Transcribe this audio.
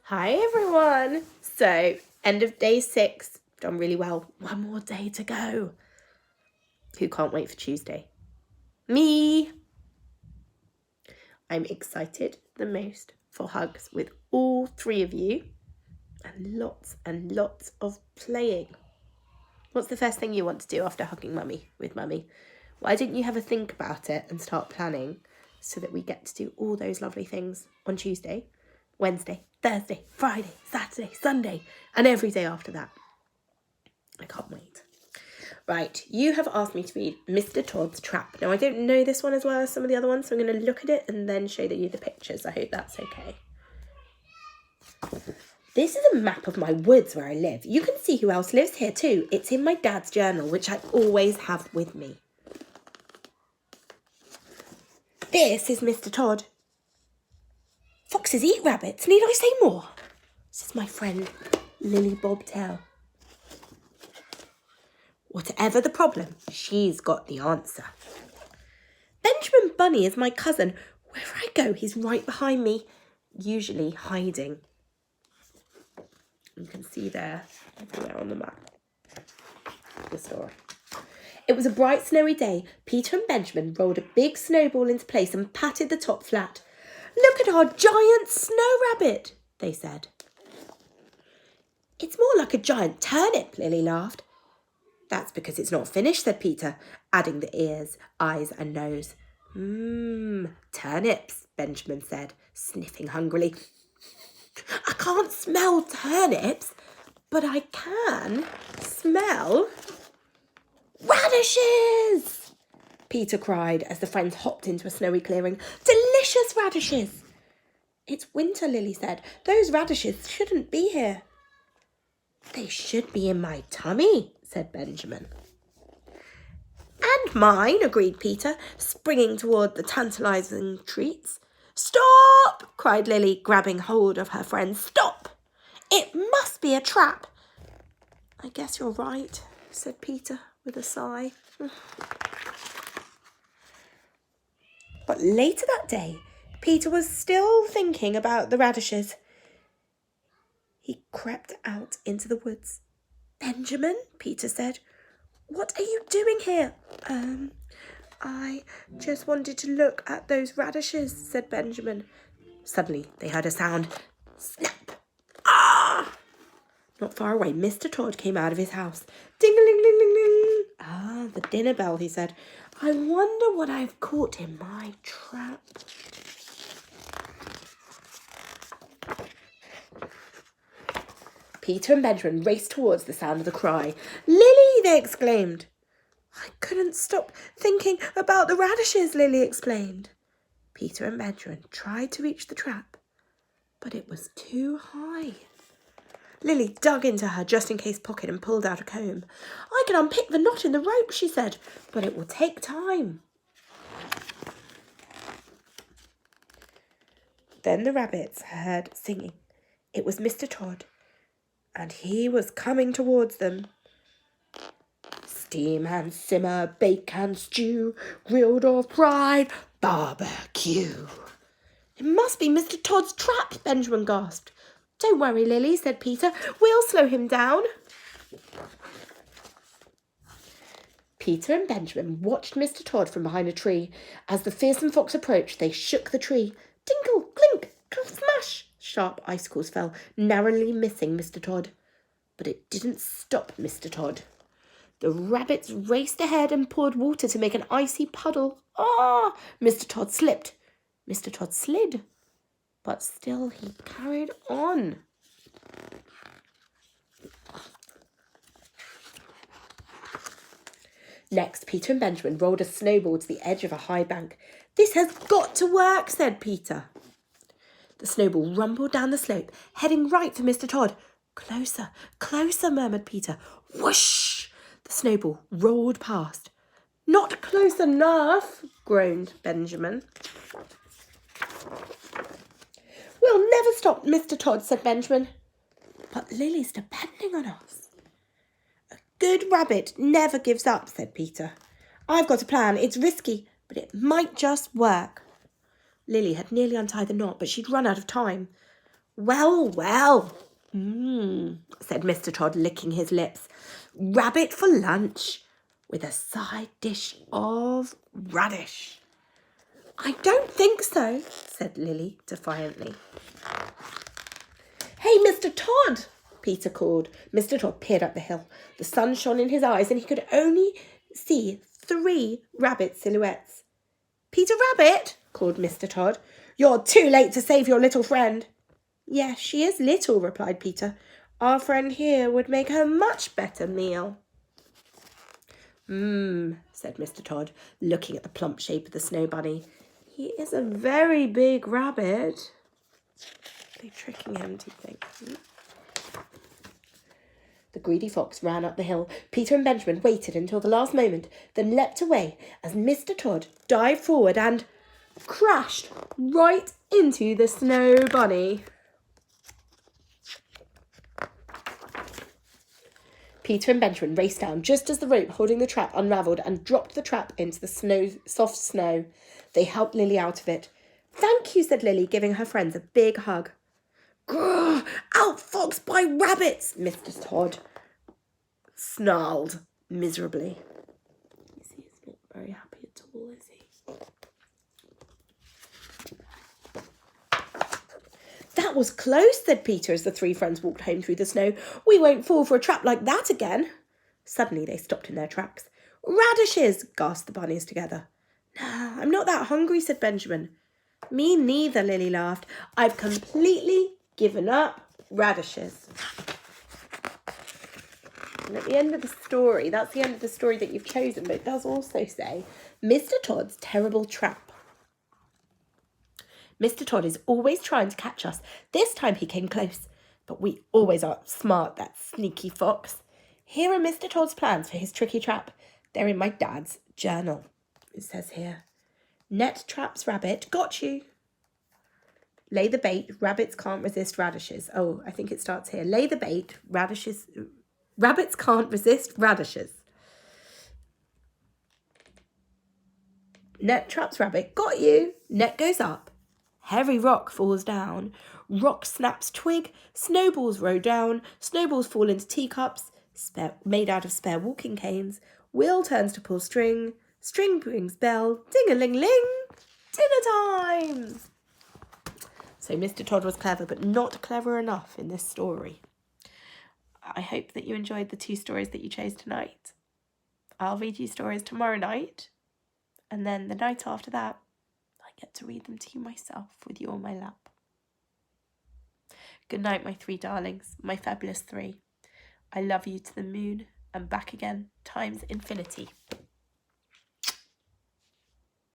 Hi everyone! So, end of day 6. Done really well. One more day to go. Who can't wait for Tuesday? Me! I'm excited the most for hugs with all 3 of you and lots of playing. What's the first thing you want to do after hugging Mummy with Mummy? Why didn't you have a think about it and start planning so that we get to do all those lovely things on Tuesday, Wednesday, Thursday, Friday, Saturday, Sunday, and every day after that? I can't wait. Right, you have asked me to read Mr. Todd's Trap. Now, I don't know this one as well as some of the other ones, so I'm going to look at it and then show you the pictures. I hope that's okay. This is a map of my woods where I live. You can see who else lives here too. It's in my dad's journal, which I always have with me. This is Mr. Todd. Foxes eat rabbits. Need I say more? This is my friend, Lily Bobtail. Whatever the problem, she's got the answer. Benjamin Bunny is my cousin. Wherever I go, he's right behind me, usually hiding. You can see there, everywhere on the map, the story. It was a bright, snowy day. Peter and Benjamin rolled a big snowball into place and patted the top flat. "Look at our giant snow rabbit," they said. "It's more like a giant turnip," Lily laughed. "That's because it's not finished," said Peter, adding the ears, eyes and nose. Turnips," Benjamin said, sniffing hungrily. "I can't smell turnips, but I can smell radishes!" Peter cried as the friends hopped into a snowy clearing. "Delicious radishes!" "It's winter," Lily said. "Those radishes shouldn't be here." "They should be in my tummy," said Benjamin. "And mine," agreed Peter, springing toward the tantalising treats. "Stop!" cried Lily, grabbing hold of her friend. "Stop! It must be a trap." "I guess you're right," said Peter with a sigh. But later that day, Peter was still thinking about the radishes. He crept out into the woods. "Benjamin," Peter said, "what are you doing here?" I just wanted to look at those radishes," said Benjamin. Suddenly, they heard a sound. Snap! Ah! Not far away, Mr. Todd came out of his house. Ding-a-ling-ling-ling-ling. "Ah, the dinner bell," he said. "I wonder what I've caught in my trap." Peter and Benjamin raced towards the sound of the cry. "Lily!" they exclaimed. "I couldn't stop thinking about the radishes," Lily explained. Peter and Benjamin tried to reach the trap, but it was too high. Lily dug into her just-in-case pocket and pulled out a comb. "I can unpick the knot in the rope," she said, "but it will take time." Then the rabbits heard singing. It was Mr. Todd, and he was coming towards them. "Steam and simmer, bake and stew, grilled or fried, barbecue." "It must be Mr. Todd's trap," Benjamin gasped. "Don't worry, Lily," said Peter. "We'll slow him down." Peter and Benjamin watched Mr. Todd from behind a tree. As the fearsome fox approached, they shook the tree. Tinkle, clink, smash! Sharp icicles fell, narrowly missing Mr. Todd. But it didn't stop Mr. Todd. The rabbits raced ahead and poured water to make an icy puddle. Ah! Mr. Todd slipped. Mr. Todd slid. But still he carried on. Next, Peter and Benjamin rolled a snowball to the edge of a high bank. "This has got to work," said Peter. The snowball rumbled down the slope, heading right for Mr. Todd. "Closer, closer," murmured Peter. Whoosh! The snowball rolled past. "Not close enough," groaned Benjamin. "We'll never stop, Mr. Todd," said Benjamin. "But Lily's depending on us." "A good rabbit never gives up," said Peter. "I've got a plan. It's risky, but it might just work." Lily had nearly untied the knot, but she'd run out of time. Well, well, said Mr. Todd, licking his lips. Rabbit for lunch with a side dish of radish. I don't think so, said Lily defiantly. Hey, Mr. Todd, Peter called. Mr. Todd peered up the hill. The sun shone in his eyes and he could only see 3 rabbit silhouettes. Peter Rabbit, called Mr. Todd. You're too late to save your little friend. Yes, she is little, replied Peter. Our friend here would make her much better meal. Said Mr. Todd, looking at the plump shape of the snow bunny. He is a very big rabbit. Are they tricking him, do you think? The greedy fox ran up the hill. Peter and Benjamin waited until the last moment, then leapt away as Mr. Todd dived forward and crashed right into the snow bunny. Peter and Benjamin raced down just as the rope holding the trap unravelled and dropped the trap into the soft snow. They helped Lily out of it. Thank you, said Lily, giving her friends a big hug. Grrr! Outfoxed by rabbits, Mr. Todd snarled miserably. You see, he's not very happy at all, is he? That was close, said Peter as the 3 friends walked home through the snow. We won't fall for a trap like that again. Suddenly they stopped in their tracks. Radishes, gasped the bunnies together. No, I'm not that hungry, said Benjamin. Me neither, Lily laughed. I've completely given up radishes. And at the end of the story, that's the end of the story that you've chosen, but it does also say Mr. Todd's terrible trap. Mr. Todd is always trying to catch us. This time he came close, but we always outsmart that sneaky fox. Here are Mr. Todd's plans for his tricky trap. They're in my dad's journal. It says here, net traps rabbit, got you. Lay the bait, rabbits can't resist radishes. Oh, I think it starts here. Lay the bait, rabbits can't resist radishes. Net traps rabbit, got you. Net goes up. Heavy rock falls down. Rock snaps twig. Snowballs roll down. Snowballs fall into teacups made out of spare walking canes. Wheel turns to pull string. String brings bell. Ding-a-ling-ling. Dinner time. So Mr. Todd was clever, but not clever enough in this story. I hope that you enjoyed the 2 stories that you chose tonight. I'll read you stories tomorrow night. And then the night after that, I get to read them to you myself with you on my lap. Good night, my 3 darlings, my fabulous 3. I love you to the moon and back again times infinity.